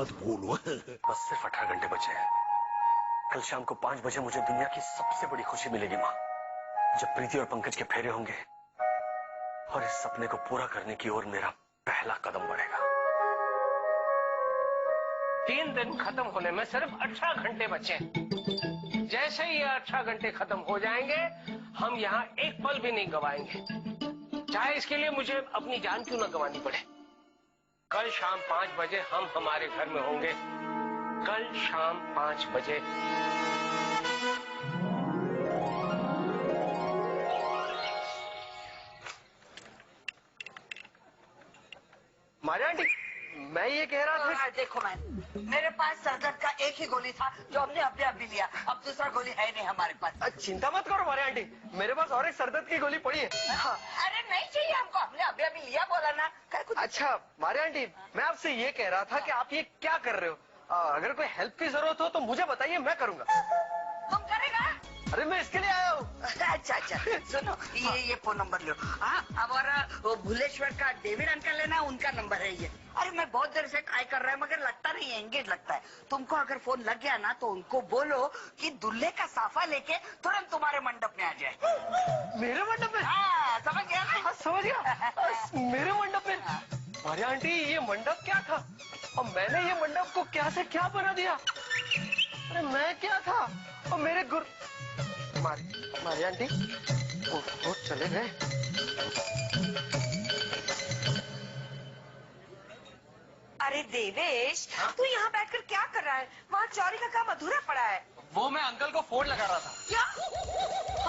मत बोलो। बस सिर्फ 18 घंटे बचे हैं। कल शाम को 5 बजे मुझे दुनिया की सबसे बड़ी खुशी मिलेगी माँ, जब प्रीति और पंकज के फेरे होंगे और इस सपने को पूरा करने की ओर मेरा पहला कदम बढ़ेगा। 3 दिन खत्म होने में सिर्फ 18 घंटे बचे। जैसे ही ये 18 घंटे खत्म हो जाएंगे, हम यहाँ एक पल भी नहीं गवाएंगे, चाहे इसके लिए मुझे अपनी जान क्यों न गंवानी पड़े। कल शाम 5 बजे हम हमारे घर में होंगे। कल शाम 5 बजे। मारिया आंटी, मैं ये कह रहा था। देखो मेरे पास सरदर्द का एक ही गोली था जो हमने अभी लिया, अब दूसरा गोली है नहीं हमारे पास। चिंता मत करो मारिया आंटी, मेरे पास और एक सरदर्द की गोली पड़ी है। हाँ। अरे नहीं चाहिए हमको, हमने अभी लिया बोला ना। अच्छा मारिया आंटी, मैं आपसे ये कह रहा था कि आप ये क्या कर रहे हो? अगर कोई हेल्प की जरूरत हो तो मुझे बताइए, मैं करूंगा। तुम करेगा? अरे मैं इसके लिए आया हूँ। अच्छा सुनो, ये फोन नंबर लो। हाँ, हमारा वो भुलेश्वर का डेविड अंकल है ना, उनका नंबर है ये। अरे मैं बहुत देर से ट्राई कर रहा है मगर लगता नहीं है, एंगेज लगता है। तुमको अगर फोन लग गया ना तो उनको बोलो कि दूल्हे का साफा लेके तुरंत तुम्हारे मंडप में आ जाए। मेरे मंडप में? हाँ, समझ गया ना? हाँ, समझ गया। मेरे मंडप में? मारिया आंटी, ये मंडप क्या था और मैंने ये मंडप को क्या से क्या बना दिया? अरे मैं क्या था और मेरे गुरु। मारिया आंटी, वो चले गए। अरे देवेश, तू यहाँ बैठकर क्या कर रहा है? वहाँ चौरी का काम अधूरा पड़ा है। वो मैं अंकल को फोन लगा रहा था। क्या?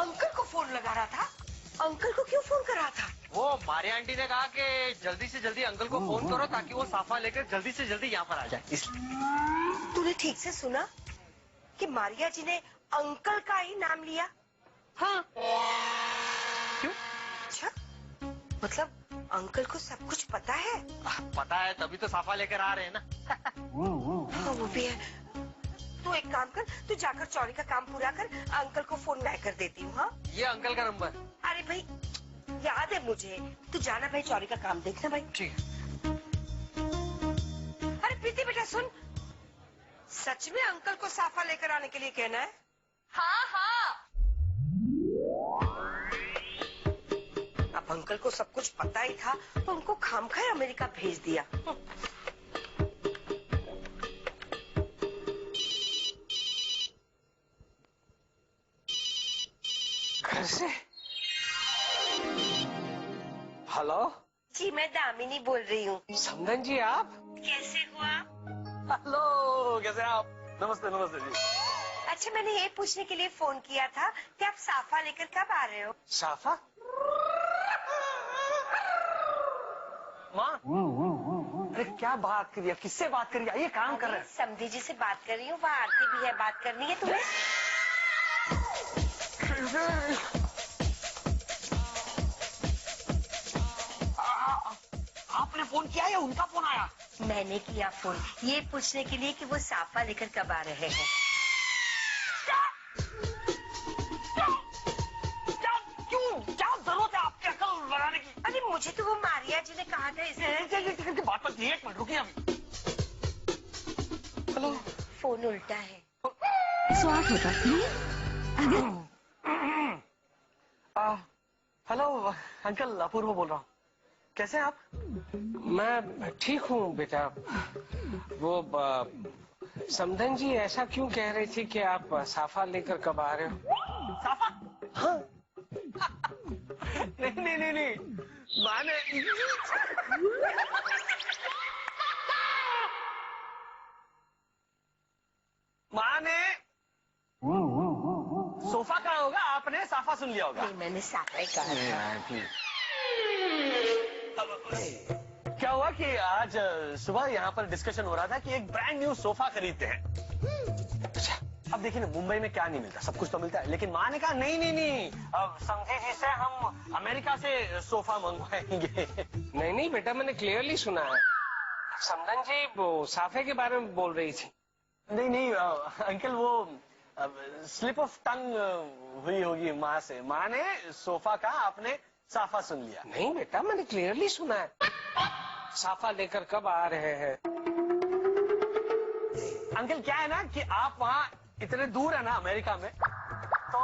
अंकल को फोन लगा रहा था? अंकल को क्यों फोन कर रहा था? वो मारिया आंटी ने कहा कि जल्दी से जल्दी अंकल को फोन करो ताकि वो साफा लेकर जल्दी से जल्दी यहाँ पर आ जाए, इसलिए। तूने ठीक से सुना कि मारिया जी ने अंकल का ही नाम लिया? हाँ। क्यों? अच्छा, मतलब अंकल को सब कुछ पता है? पता है, तभी तो साफा लेकर आ रहे हैं ना। हाँ, वो भी है। तू एक काम कर, तू जाकर चौरी का काम पूरा कर, अंकल को फोन मैं कर देती हूँ। हाँ, ये अंकल का नंबर। अरे भाई याद है मुझे, तू जाना भाई, चौरी का काम देखना भाई। ठीक है। अरे प्रीति बेटा सुन, सच में अंकल को साफा लेकर आने के लिए कहना है? हाँ। अब अंकल को सब कुछ पता ही था तो उनको खामखा अमेरिका भेज दिया। घर से? हेलो जी, मैं दामिनी बोल रही हूँ। समधन जी, आप कैसे हुआ? हेलो, कैसे आप? नमस्ते नमस्ते जी। अच्छा, मैंने ये पूछने के लिए फोन किया था कि आप साफा लेकर कब आ रहे हो? साफा? माँ, अरे क्या बात करिए, किससे बात करिए? आइए काम कर रहे हैं। समधी जी से बात कर रही हूँ, वहाँ आरती भी है, बात करनी है तुम्हें? आपने फोन किया या उनका फोन आया? मैंने किया फोन, ये पूछने के लिए कि वो साफा लेकर कब आ रहे हैं। क्या जरूरत है आपके अकल लगाने की? अरे मुझे तो वो मारिया जी ने कहा था, इसलिए। बात पर 1 मिनट रुकिए अभी। हेलो, फोन उल्टा है। स्वागत होता है। हेलो अंकल, अपूर्व बोल रहा हूँ। कैसे हैं आप? मैं ठीक हूँ बेटा। वो समधन जी ऐसा क्यों कह रही थी कि आप साफा लेकर कब आ रहे हो? साफा? हाँ। नहीं, माने सोफा कहाँ होगा? आपने साफा सुन लिया होगा। नहीं, मैंने साफा ही कहा था। क्या हुआ कि आज सुबह यहाँ पर डिस्कशन हो रहा था कि एक ब्रांड न्यू सोफा खरीदते हैं। अच्छा, अब देखिए ना, मुंबई में क्या नहीं मिलता, सब कुछ तो मिलता है, लेकिन माँ ने कहा नहीं, अब समझे जी से हम अमेरिका से सोफा मंगवाएंगे। नहीं बेटा, मैंने क्लियरली सुना है। समधन जी वो साफे के बारे में बोल रही थी। नहीं अंकल, वो स्लिप ऑफ टंग हुई होगी माँ से। माँ ने सोफा का, आपने साफा सुन लिया। नहीं बेटा, मैंने क्लियरली सुना है। साफा लेकर कब आ रहे हैं? अंकल क्या है ना कि आप वहाँ इतने दूर है ना अमेरिका में, तो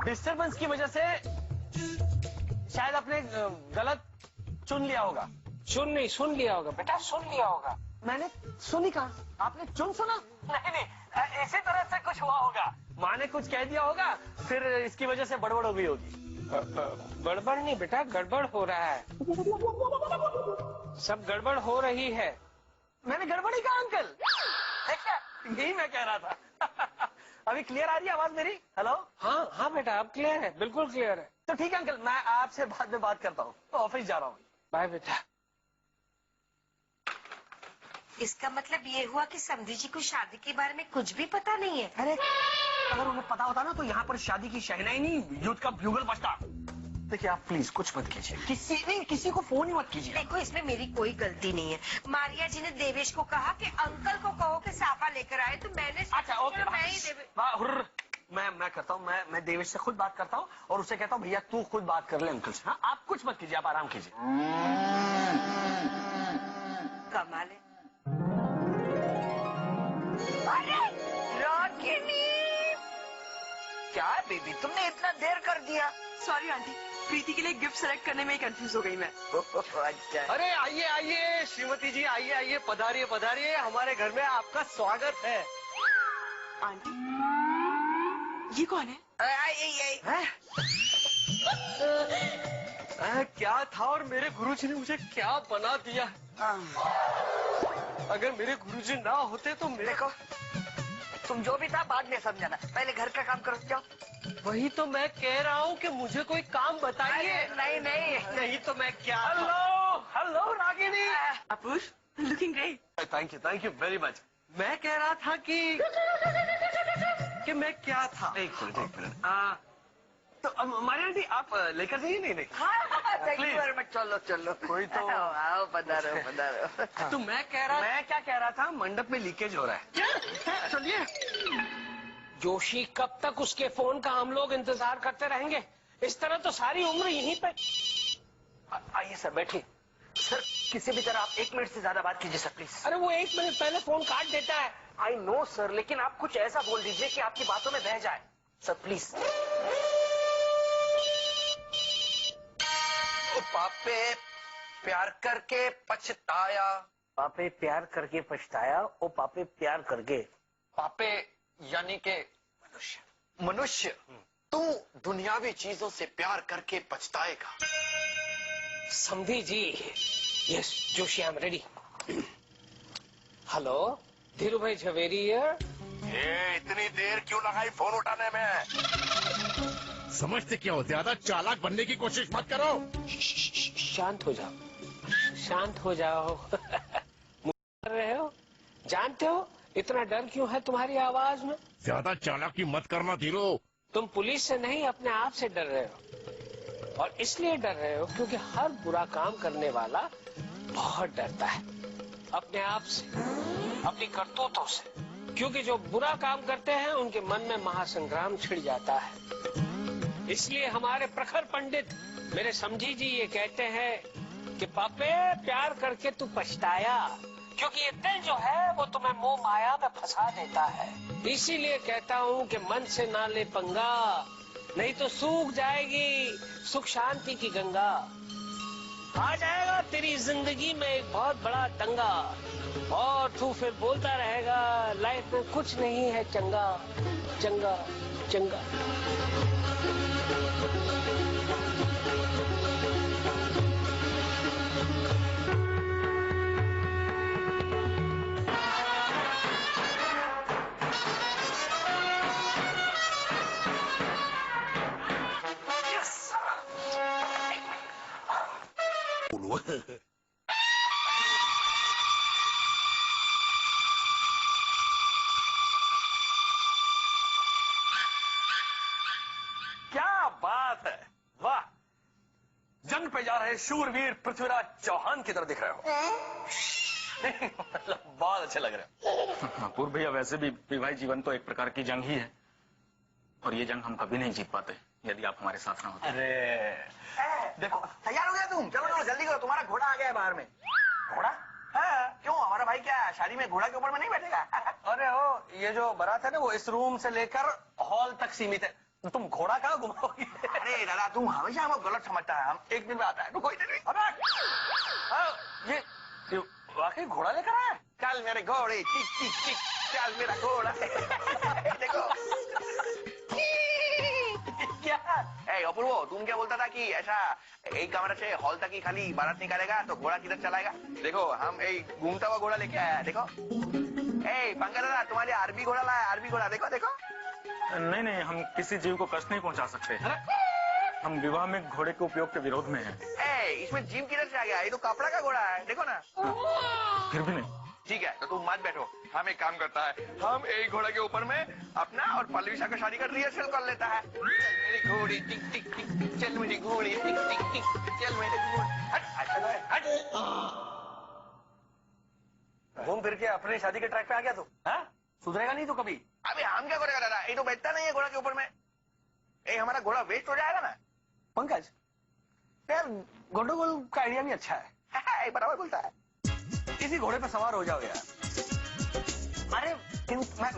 डिस्टरबेंस की वजह से शायद आपने गलत चुन लिया होगा। सुन नहीं, सुन लिया होगा बेटा, सुन लिया होगा। मैंने सुनी कहा, आपने चुन सुना? नहीं, इसी तरह से कुछ हुआ होगा, माँ ने कुछ कह दिया होगा, फिर इसकी वजह से बड़बड़ हो गई होगी। गड़बड़ नहीं बेटा, गड़बड़ हो रहा है, सब गड़बड़ हो रही है। मैंने गड़बड़ ही कहा अंकल, देखिए यही मैं कह रहा था। अभी क्लियर आ रही है आवाज मेरी? हेलो? हाँ हाँ बेटा, अब क्लियर है, बिल्कुल क्लियर है। तो ठीक है अंकल, मैं आपसे बाद में बात करता हूँ, तो ऑफिस जा रहा हूँ। बाय बेटा। इसका मतलब ये हुआ कि समधी जी को शादी के बारे में कुछ भी पता नहीं है। अरे अगर उन्हें पता होता ना तो यहाँ पर शादी की शहनाई नहीं, युद्ध का ब्यूगल बजता। देखिए आप प्लीज कुछ मत कीजिए, किसी को फोन ही मत कीजिए। देखो इसमें मेरी कोई गलती नहीं है। मारिया जी ने देवेश को कहा कि अंकल को कहो कि साफा लेकर आए, तो मैंने अच्छा ओके, मैं ही मैं करता हूँ, मैं देवेश से खुद बात करता हूँ और उससे कहता हूँ भैया तू खुद बात कर ले अंकल से। हाँ आप कुछ मत कीजिए, आप आराम कीजिए। कमाल है। अरे रागिनी, क्या है बेबी, तुमने इतना देर कर दिया? सॉरी आंटी, प्रीति के लिए गिफ्ट सेलेक्ट करने में कंफ्यूज हो गई मैं। अच्छा। अरे आइए आइए श्रीमती जी, आइए आइए, पधारिए पधारिए, हमारे घर में आपका स्वागत है। आंटी ये कौन है? क्या था और मेरे गुरुजी ने मुझे क्या बना दिया। अगर मेरे गुरुजी ना होते तो मेरे देखो, तुम जो भी था बाद में समझाना, पहले घर का काम करो, जाओ। वही तो मैं कह रहा हूँ कि मुझे कोई काम बताइए। नहीं नहीं नहीं तो मैं क्या। हेलो रागिनी। अपूष, looking great. Thank you very much. मैं कह रहा था कि मैं क्या था। एक मिनट तो हमारी आंटी आप लेकर जाइए। नहीं थैंक यू वेरी मच। चलो चलो, कोई तो आओ, पधारो पधारो। तो मैं क्या कह रहा था, मंडप में लीकेज हो रहा है। चलिए। जोशी, कब तक उसके फोन का हम लोग इंतजार करते रहेंगे? इस तरह तो सारी उम्र यहीं पे। आइए सर, बैठिए। सर किसी भी तरह आप 1 मिनट से ज्यादा बात कीजिए सर प्लीज। अरे वो 1 मिनट पहले फोन काट देता है। आई नो सर, लेकिन आप कुछ ऐसा बोल दीजिए कि आपकी बातों में बह जाए सर प्लीज। पापे प्यार करके पछताया। पापे प्यार करके पछताया, ओ पापे प्यार करके। पापे यानी के मनुष्य तू दुनियावी चीजों से प्यार करके पछताएगा। समधी जी। Yes Joshi, I am ready. Hello, Dhiru bhai Jhaveri here. ये इतनी देर क्यों लगाई फोन उठाने में? समझते क्या हो, ज्यादा चालाक बनने की कोशिश मत करो। शांत हो जाओ, शांत हो जाओ। कर रहे हो, जानते हो इतना डर क्यों है तुम्हारी आवाज में? ज्यादा चालाकी मत करना धीरू। तुम पुलिस से नहीं, अपने आप से डर रहे हो। और इसलिए डर रहे हो क्योंकि हर बुरा काम करने वाला बहुत डरता है अपने आप से, अपनी करतूतों से। क्योंकि जो बुरा काम करते हैं उनके मन में महासंग्राम छिड़ जाता है। इसलिए हमारे प्रखर पंडित मेरे समझी जी ये कहते हैं कि पापे प्यार करके तू पछताया, क्योंकि ये दिल जो है वो तुम्हें मोह माया में फंसा देता है। इसीलिए कहता हूँ कि मन से ना ले पंगा, नहीं तो सूख जाएगी सुख शांति की गंगा। आ जाएगा तेरी जिंदगी में एक बहुत बड़ा दंगा, और तू फिर बोलता रहेगा लाइफ में कुछ नहीं है चंगा चंगा चंगा। क्या बात है, वाह। जंग पे जा रहे शूरवीर पृथ्वीराज चौहान की तरह दिख रहे हो। मतलब बहुत अच्छे लग रहे हो। पूर्व भैया, वैसे भी विवाहित जीवन तो एक प्रकार की जंग ही है, और ये जंग हम कभी नहीं जीत पाते यदि आप हमारे साथ ना होते। अरे देखो, तैयार हो गया तुम? चलो चलो जल्दी करो, तुम्हारा घोड़ा आ गया है बाहर में। घोड़ा? हाँ, क्यों, हमारा भाई क्या शादी में घोड़ा के ऊपर में नहीं बैठेगा? अरे हो ये जो बारात है ना वो इस रूम से लेकर हॉल तक सीमित है। तुम घोड़ा कहाँ घुमाओगे? अरे दादा तुम हमेशा हमको गलत समझता है। हम एक दिन में आता है तो कोई नहीं। ये वाकई घोड़ा लेकर आया? चल मेरे घोड़े टिक टिक टिक, चल मेरा घोड़ा। देखो क्या? ए अपूर्व, तुम क्या बोलता था कि ऐसा एक कमरे से हॉल तक ही खाली बारात निकालेगा तो घोड़ा किधर चलाएगा? देखो हम एक घूमता हुआ घोड़ा लेके आया। देखो पंकज दादा तुम्हारे आरबी घोड़ा लाया। आरबी घोड़ा देखो देखो। नहीं नहीं, हम किसी जीव को कष्ट नहीं पहुंचा सकते। हम विवाह में घोड़े के उपयोग के विरोध में हैं। इसमें जीव किधर से आ गया? ये तो कपड़ा का घोड़ा है, देखो ना। फिर भी नहीं। ठीक है तो तुम मत बैठो। हम एक काम करता है, हम एक घोड़ा के ऊपर में अपना और पल्लवीशा का शादी का रिहर्सल कर लेता है। चल मेरी घोड़ी टिक टिक टिक टिक, चल मेरी घोड़ी टिक टिक टिक, चल मेरी घोड़ी। हट। घूम फिर के अपने शादी के ट्रैक पे आ गया तू? हाँ? सुधरेगा नहीं तो कभी। अबे हम क्या करेगा दादा? ये तो बैठता नहीं है घोड़ा के ऊपर में। हमारा घोड़ा वेस्ट हो जाएगा ना। पंकज यार गोंडोगोल का आइडिया भी अच्छा है। बराबर बोलता है। इसी घोड़े पे सवार हो जाओ यार। अरे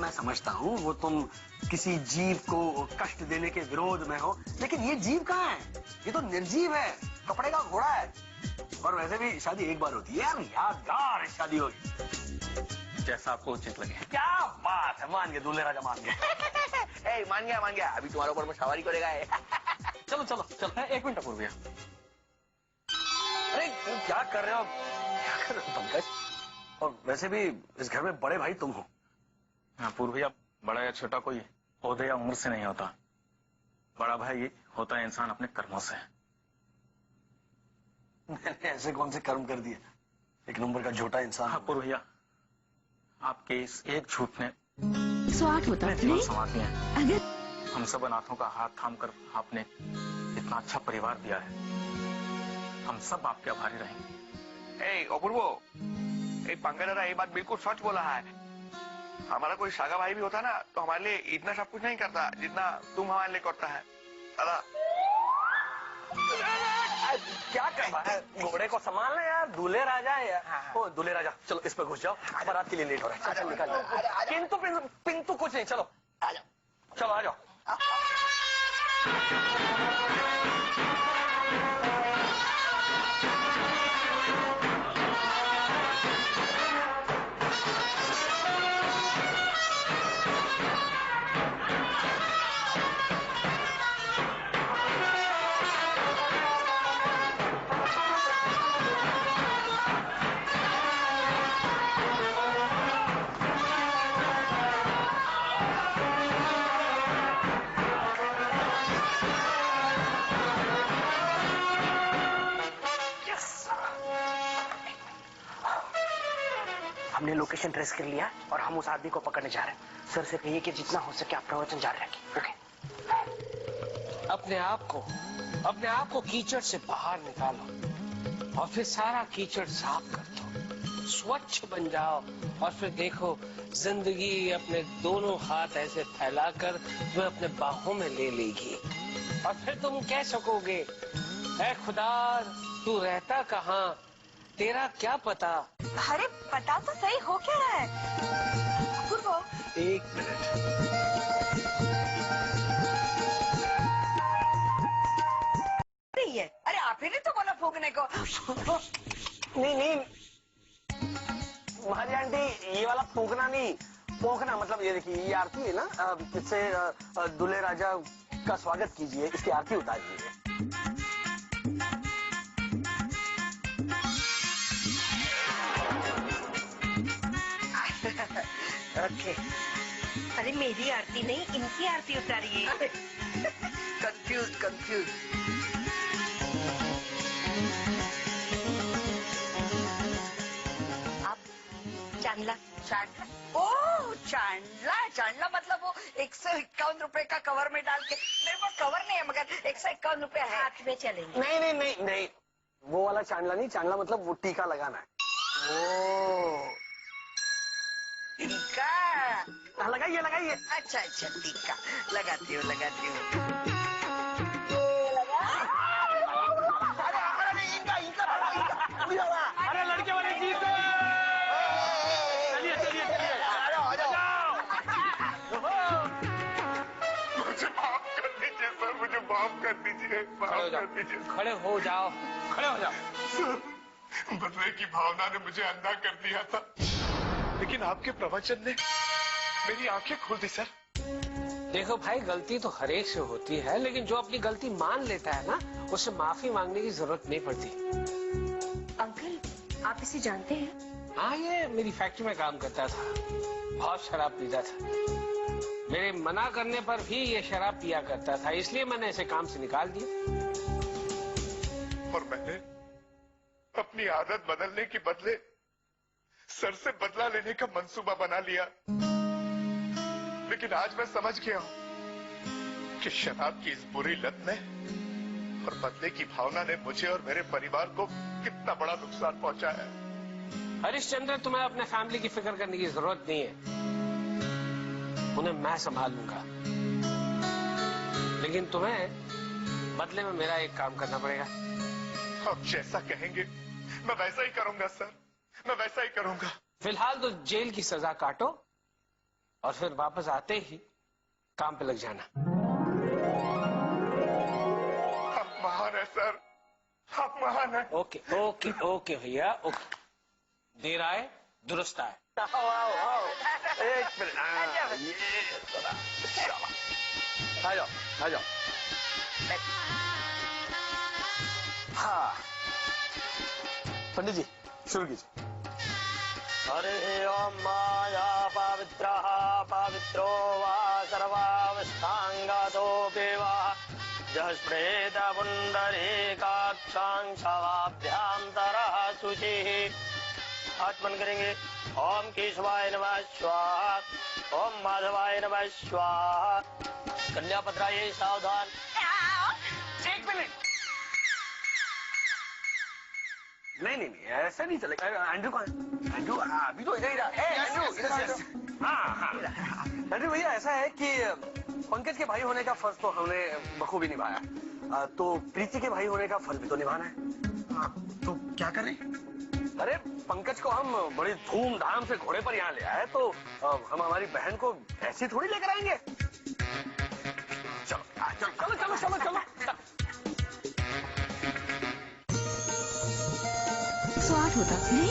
मैं समझता हूँ वो तुम किसी जीव को कष्ट देने के विरोध में हो, लेकिन ये जीव कहाँ है? ये तो निर्जीव है, कपड़े का घोड़ा है। और वैसे भी शादी एक बार होती है यार, यादगार शादी होगी। जैसा आपको उचित लगे। क्या बात है, मान गए दूल्हे राजा, मान गए। मान गया। अभी तुम्हारे ऊपर में सवारी करेगा। चलो चलो चलो, एक मिनट अपूर्व। अरे क्या कर रहे हो पंकज? और वैसे भी इस घर में बड़े भाई तुम हो। अपूर्व भैया, बड़ा या छोटा कोई ओहदे या उम्र से नहीं होता। बड़ा भाई होता है इंसान अपने कर्मों से। मैंने ऐसे कौन से कर्म कर दिए? एक नंबर का झूठा इंसान। अपूर्व भैया, आपके इस एक झूठ ने स्वाद होता है जीवन संवार दिया है। अगर हम सब अनाथों का हाथ थामकर आपने इतना अच्छा परिवार दिया है। हम सब आपके आभारी रहेंगे। अपूर्व, पंकज दादा ये बात बिल्कुल सच बोला है। हमारा कोई सागा भाई भी होता ना तो हमारे लिए इतना सब कुछ नहीं करता जितना तुम हमारे लिए करता है दादा। क्या कर रहा है? घोड़े को संभालना यार, दूल्हे राजा है यार। ओ दूल्हे राजा, चलो इस पे घुस जाओ, बारात के लिए लेट हो रहा है। चल निकल जाओ। पिंतु कुछ नहीं, चलो आ जाओ। चलो आ जाओ। हमने लोकेशन ट्रेस कर लिया और हम उस आदमी को पकड़ने जा रहे हैं। सर से कहिए कि जितना हो सके आप प्रवचन जारी रखिए। ओके। अपने आप को कीचड़ से बाहर निकालो और फिर सारा कीचड़ साफ कर दो, स्वच्छ बन जाओ और फिर देखो जिंदगी अपने दोनों हाथ ऐसे फैलाकर तुम्हें अपने बाहों में ले लेगी और फिर तुम कह सकोगे, ऐ खुदा तू रहता कहाँ, तेरा क्या पता। अरे पता तो सही, हो क्या रहा है? अपूर्व, एक मिनट। नहीं है। अरे आप ही ने तो बोला फूकने को। नहीं महाराज आंटी, ये वाला फूकना नहीं, पोंखना। मतलब ये देखिए, ये आरती है ना, इससे दूल्हे राजा का स्वागत कीजिए, इसकी आरती उतारिए। ओके। अरे मेरी आरती नहीं, इनकी आरती उतारिए। कंफ्यूज। आप चांदला। ओह चांदला मतलब वो 151 रुपए का कवर में डाल के। मेरे पास कवर नहीं है मगर 151 रुपए है। हाथ में चलेंगे। नहीं, वो वाला चांदला नहीं। चांदला मतलब वो टीका लगाना है। ओ टीका। लगाइए। अच्छा टीका लगाती हूँ। अरे लड़के वाले जीत गए। चलिए माफ कर दीजिए, माफ कर दीजिए। खड़े हो जाओ, खड़े हो जाओ। सर, बदले की भावना ने मुझे अंधा कर दिया था, लेकिन आपके प्रवचन ने मेरी आंखें खोल दी सर। देखो भाई, गलती तो हर एक से होती है, लेकिन जो अपनी गलती मान लेता है ना, उससे माफी मांगने की जरूरत नहीं पड़ती। अंकल, आप इसे जानते हैं? हाँ, ये मेरी फैक्ट्री में काम करता था, बहुत शराब पीता था। मेरे मना करने पर भी ये शराब पिया करता था, इसलिए मैंने इसे काम से निकाल दिया। और मैंने अपनी आदत बदलने के बदले सर से बदला लेने का मंसूबा बना लिया, लेकिन आज मैं समझ गया हूं कि शराब की इस बुरी लत में और बदले की भावना ने मुझे और मेरे परिवार को कितना बड़ा नुकसान पहुंचाया है। हरिश्चंद्र, तुम्हें अपने फैमिली की फिक्र करने की जरूरत नहीं है, उन्हें मैं संभाल लूंगा। लेकिन तुम्हें बदले में मेरा एक काम करना पड़ेगा। आप जैसा कहेंगे मैं वैसा ही करूंगा सर, मैं वैसा ही करूंगा। फिलहाल तो जेल की सजा काटो और फिर वापस आते ही काम पे लग जाना। आप महान है सर, आप महान है। ओके ओके ओके भैया, ओके। देर आए दुरुस्त आए। एक मिनट, आ जाओ, आ जाओ। हाँ, पंडित जी शुरू कीजिए। हरे ओम माया पवित्रः पवित्रो वा सर्वावस्थांगतोऽपि वा जस्प्रेत पुंडरीकाक्षां शवाभ्यान्तरः शुचिः। आत्मन करेंगे। ओम केशवाय नमः स्वाहा, ओम माधवाय नमः स्वाहा। कन्या पत्राये सावधान। एक मिनट, नहीं, ऐसा नहीं चलेगा। एंड्रू कौन? एंड्रू अभी तो इधर ही रहा। एंड्रू इधर। हाँ, एंड्रू भैया, ऐसा है कि पंकज के भाई होने का फर्ज तो हमने बखूबी निभाया, तो प्रीति के भाई होने का फर्ज भी तो निभाना है। तो क्या करें? अरे पंकज को हम बड़ी धूमधाम से घोड़े पर यहाँ ले आए, तो हम हमारी बहन को ऐसी थोड़ी लेकर आएंगे। चलो चलो चलो चलो चलो चलो। स्वाद होता नहीं?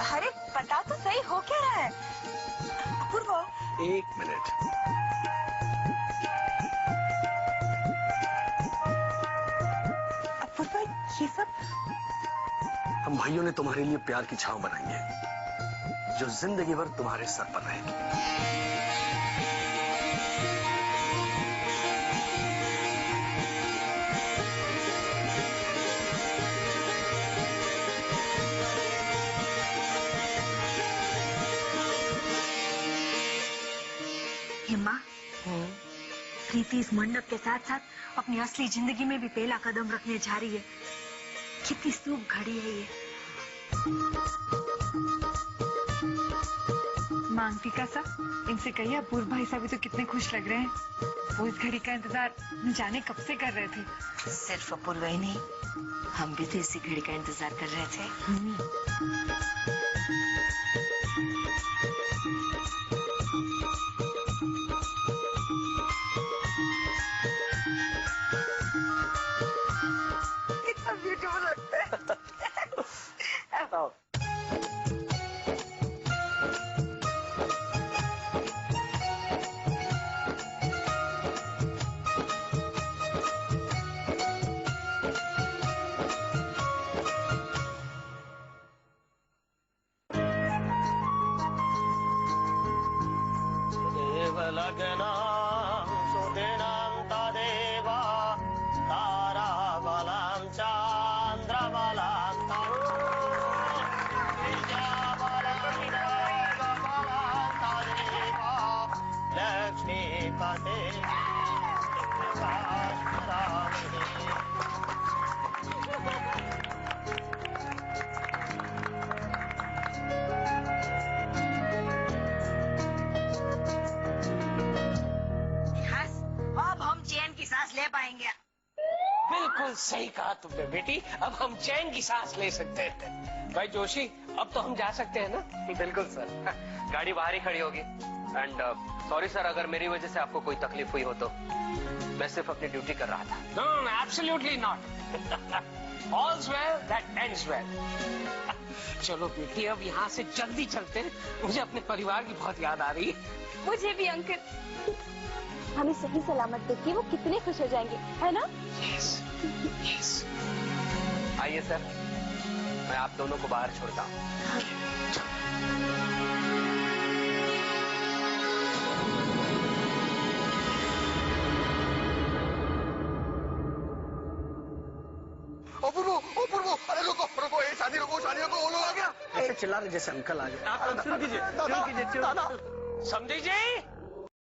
अरे बताओ तो सही, हो क्या रहा है? अपूर्व, एक मिनट। अपूर्व, ये सब हम भाइयों ने तुम्हारे लिए प्यार की छांव बनाई है, जो जिंदगी भर तुम्हारे सर पर रहेगी। हिम्मा, प्रीति इस मंडप के साथ साथ अपनी असली जिंदगी में भी पहला कदम रखने जा रही है। कितनी शुभ घड़ी है ये। मांगती का सा, इनसे कहिए अपूर्व भाई साहब भी तो कितने खुश लग रहे हैं। वो इस घड़ी का इंतजार न जाने कब से कर रहे थे। सिर्फ अपूर्व ही नहीं, हम भी तो इसी घड़ी का इंतजार कर रहे थे। कितना ब्यूटीफुल लगता है। लग्नां सुदिनां तदेव ताराबलां चान्द्रबलां लक्ष्मीपते पाएंगे। बिल्कुल सही कहा तुमने बेटी, अब हम चैन की सांस ले सकते हैं। भाई जोशी, अब तो हम जा सकते हैं ना? बिल्कुल सर, गाड़ी बाहर ही खड़ी होगी, एंड सॉरी सर, अगर मेरी वजह से आपको कोई तकलीफ हुई हो तो मैं सिर्फ अपनी ड्यूटी कर रहा था। No, absolutely not. All's well that ends well. चलो बेटी, अब यहाँ से जल्दी चलते हैं, मुझे अपने परिवार की बहुत याद आ रही है। मुझे भी अंकल। हमें सही सलामत देख के वो कितने खुश हो जाएंगे, है ना? Yes, yes. आइए सर, मैं आप दोनों को बाहर छोड़ता हूँ। ओ, अरे रुको, ये शादी रुको, वो लोग आ गया। ऐसे चिल्ला रहे जैसे अंकल आ गए। समझी जी,